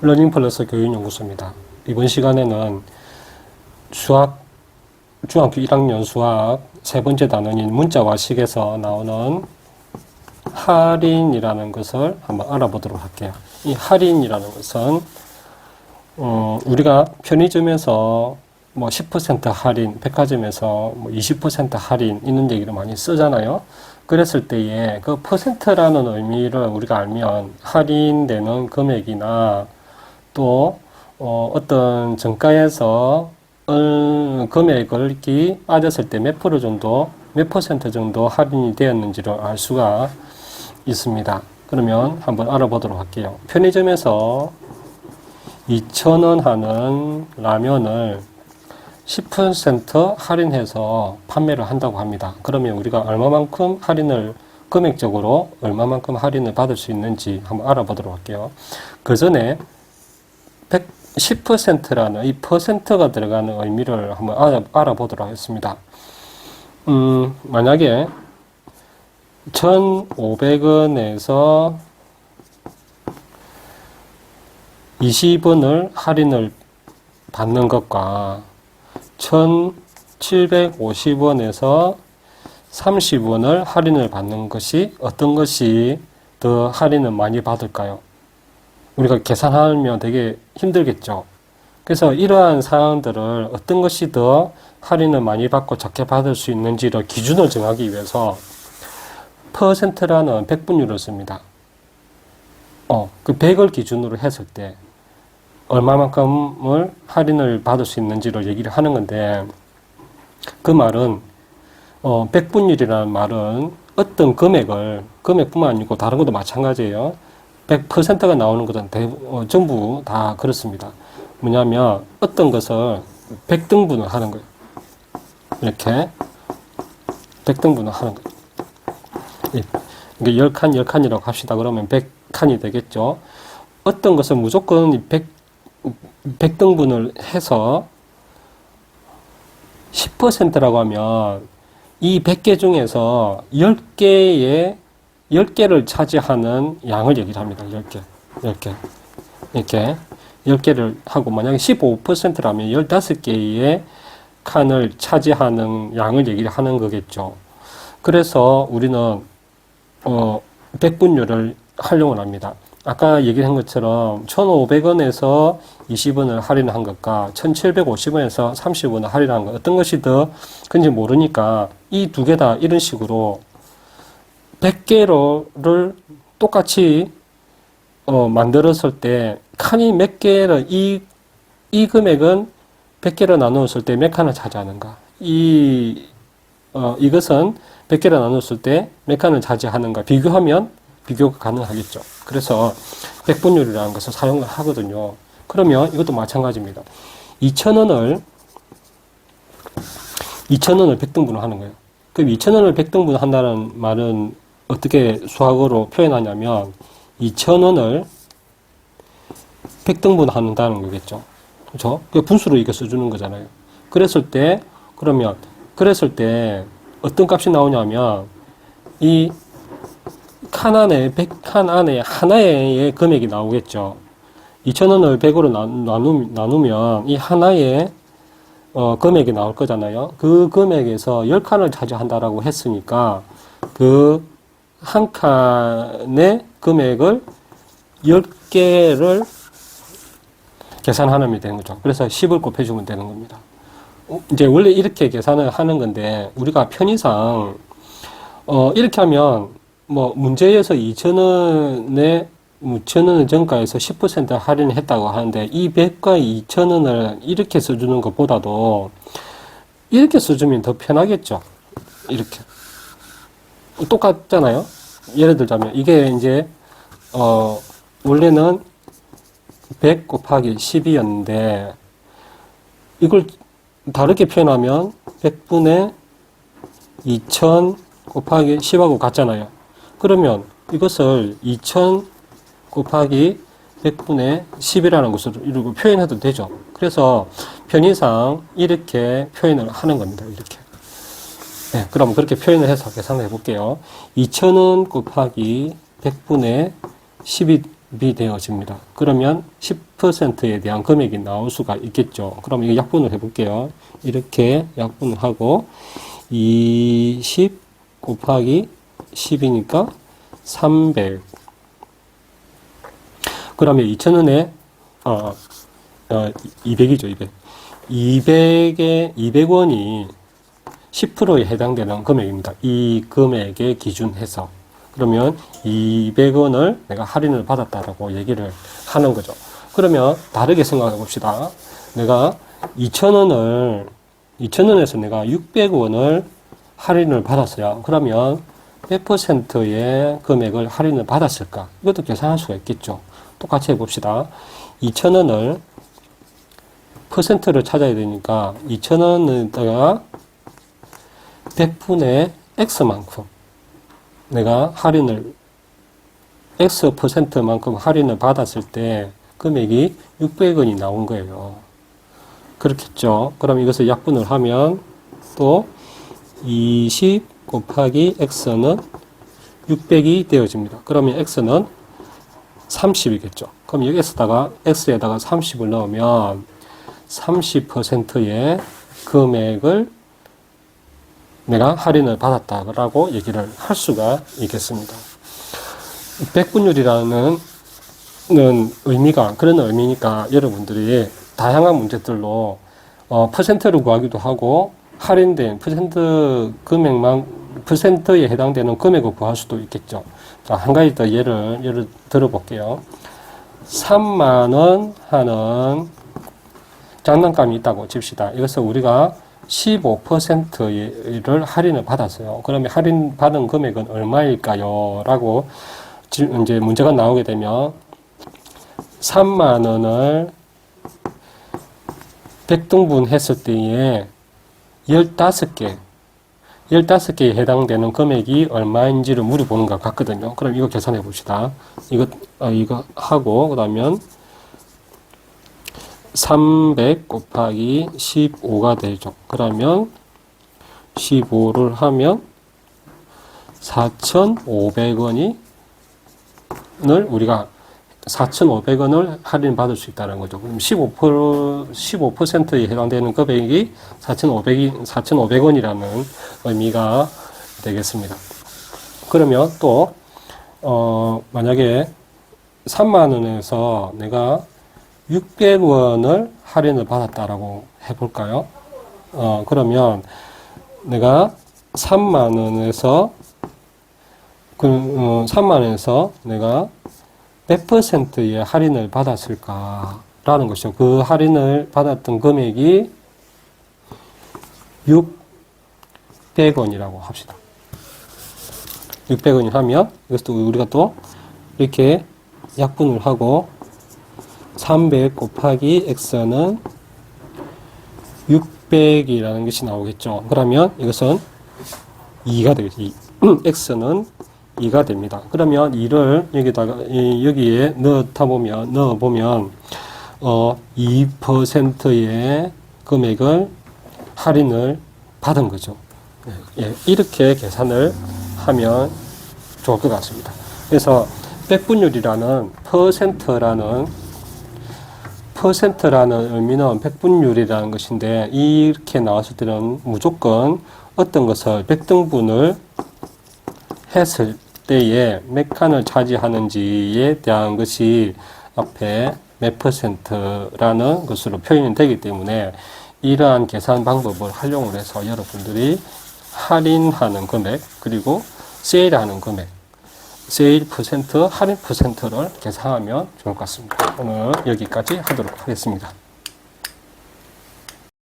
러닝플러스 교육연구소입니다. 이번 시간에는 중학교 1학년 수학 세 번째 단원인 문자와 식에서 나오는 할인이라는 것을 한번 알아보도록 할게요. 이 할인이라는 것은 우리가 편의점에서 뭐 10% 할인, 백화점에서 뭐 20% 할인 이런 얘기를 많이 쓰잖아요. 그랬을 때에 그 퍼센트라는 의미를 우리가 알면 할인되는 금액이나 또 어떤 정가에서 금액을 빠졌을 때 몇 프로 정도, 몇 퍼센트 정도 할인이 되었는지를 알 수가 있습니다. 그러면 한번 알아보도록 할게요. 편의점에서 2,000원 하는 라면을 10% 할인해서 판매를 한다고 합니다. 그러면 우리가 얼마만큼 할인을, 금액적으로 얼마만큼 할인을 받을 수 있는지 한번 알아보도록 할게요. 그 전에 10%라는 이 퍼센트가 들어가는 의미를 한번 알아보도록 하겠습니다. 만약에 1,500원에서 20원을 할인을 받는 것과 1,750원에서 30원을 할인을 받는 것이 어떤 것이 더 할인을 많이 받을까요? 우리가 계산하면 되게 힘들겠죠. 그래서 이러한 사항들을 어떤 것이 더 할인을 많이 받고 적게 받을 수 있는지를 기준을 정하기 위해서 퍼센트라는 백분율을 씁니다. 그 100을 기준으로 했을 때 얼마만큼을 할인을 받을 수 있는지를 얘기를 하는 건데, 그 말은 백분율이라는 말은 어떤 금액뿐만 아니고 다른 것도 마찬가지예요. 100%가 나오는 것은 전부 다 그렇습니다. 뭐냐면 어떤 것을 100등분을 하는 거예요. 이렇게 100등분을 하는 거예요. 이게 10칸, 10칸이라고 합시다. 그러면 100칸이 되겠죠. 어떤 것은 무조건 100등분을 해서 10%라고 하면 이 100개 중에서 10개를 차지하는 양을 얘기를 합니다. 10개. 이렇게 10개를 하고, 만약에 15%라면 15개의 칸을 차지하는 양을 얘기를 하는 거겠죠. 그래서 우리는 100분율을 활용을 합니다. 아까 얘기한 것처럼 1,500원에서 20원을 할인한 것과 1,750원에서 30원을 할인한 것, 어떤 것이 더 큰지 모르니까 이 두 개 다 이런 식으로 100개를 똑같이 만들었을 때 칸이 몇 개를, 이 금액은 100개로 나누었을 때 몇 칸을 차지하는가, 이것은 100개로 나눴을 때 몇 칸을 차지하는가 비교하면 비교가 가능하겠죠. 그래서 백분율이라는 것을 사용을 하거든요. 그러면 이것도 마찬가지입니다. 2,000원을 100등분을 하는 거예요. 그럼 2,000원을 100등분 한다는 말은 어떻게 수학으로 표현하냐면 2,000원을 100등분 한다는 거겠죠. 그렇죠? 그 분수로 이거 써주는 거잖아요. 그랬을 때 어떤 값이 나오냐면 이 칸 안에, 100칸 안에 하나의 금액이 나오겠죠. 2,000원을 100으로 나누면 이 하나의 금액이 나올 거잖아요. 그 금액에서 10칸을 차지한다라고 했으니까 그 한 칸의 금액을 10개를 계산하면 되는 거죠. 그래서 10을 곱해주면 되는 겁니다. 이제 원래 이렇게 계산을 하는 건데, 우리가 편의상 이렇게 하면 뭐 문제에서 2,000원의 정가에서 10% 할인을 했다고 하는데, 이 100과 2,000원을 이렇게 써주는 것보다도 이렇게 써주면 더 편하겠죠. 이렇게 똑같잖아요. 예를 들자면 이게 이제 원래는 100 곱하기 10이었는데 이걸 다르게 표현하면 100분의 2,000 곱하기 10하고 같잖아요. 그러면 이것을 2,000 곱하기 100분의 10이라는 것으로 이렇게 표현해도 되죠. 그래서 편의상 이렇게 표현을 하는 겁니다. 이렇게. 네, 그럼 그렇게 표현을 해서 계산을 해볼게요. 2,000원 곱하기 100분의 10이 되어집니다. 그러면 10%에 대한 금액이 나올 수가 있겠죠. 그럼 이거 약분을 해볼게요. 이렇게 약분을 하고 20 곱하기 10이니까 300. 그러면 2,000원에 200이죠. 200원이 10%에 해당되는 금액입니다. 이 금액에 기준해서. 그러면 200원을 내가 할인을 받았다라고 얘기를 하는 거죠. 그러면 다르게 생각해 봅시다. 내가 2,000원에서 내가 600원을 할인을 받았어요. 그러면 몇 %의 금액을 할인을 받았을까? 이것도 계산할 수가 있겠죠. 똑같이 해봅시다. 2,000원을 퍼센트를 찾아야 되니까 2,000원에다가 100분의 X만큼 내가 할인을 X%만큼 할인을 받았을 때 금액이 600원이 나온 거예요. 그렇겠죠. 그럼 이것을 약분을 하면 또 20 곱하기 X는 600이 되어집니다. 그러면 X는 30이겠죠. 그럼 여기에다가 X에다가 30을 넣으면 30%의 금액을 내가 할인을 받았다라고 얘기를 할 수가 있겠습니다. 백분율이라는 의미가 그런 의미니까 여러분들이 다양한 문제들로 퍼센트를 구하기도 하고 할인된 퍼센트에 해당되는 금액을 구할 수도 있겠죠. 자, 한 가지 더 예를 들어볼게요. 3만원 하는 장난감이 있다고 칩시다. 이것을 우리가 15%를 할인을 받았어요. 그러면 할인 받은 금액은 얼마일까요? 라고 이제 문제가 나오게 되면 3만 원을 100등분 했을 때에 15개에 해당되는 금액이 얼마인지를 물어보는 것 같거든요. 그럼 이거 계산해 봅시다. 이거 하고, 그 다음에 300 곱하기 15가 되죠. 그러면 15를 하면 4,500원을 우리가 4,500원을 할인받을 수 있다는 거죠. 그럼 15%에 해당되는 금액이 4,500원이라는 의미가 되겠습니다. 그러면 또 만약에 3만원에서 내가 600원을 할인을 받았다라고 해볼까요? 그러면 내가 3만원에서 내가 몇 %의 할인을 받았을까라는 것이죠. 그 할인을 받았던 금액이 600원이라고 합시다. 600원이 하면 이것도 우리가 또 이렇게 약분을 하고 300 곱하기 X는 600이라는 것이 나오겠죠. 그러면 이것은 2가 되겠죠. X는 2가 됩니다. 그러면 2를 여기에 넣어보면 2%의 금액을 할인을 받은 거죠. 예, 이렇게 계산을 하면 좋을 것 같습니다. 그래서 백분율이라는 퍼센트라는 의미는 백분율이라는 것인데, 이렇게 나왔을 때는 무조건 어떤 것을 100등분을 했을 때에 몇 칸을 차지하는지에 대한 것이 앞에 몇 %라는 것으로 표현이 되기 때문에 이러한 계산 방법을 활용을 해서 여러분들이 할인하는 금액, 그리고 세일하는 금액, 세일 %, 할인 %를 계산하면 좋을 것 같습니다. 오늘 여기까지 하도록 하겠습니다.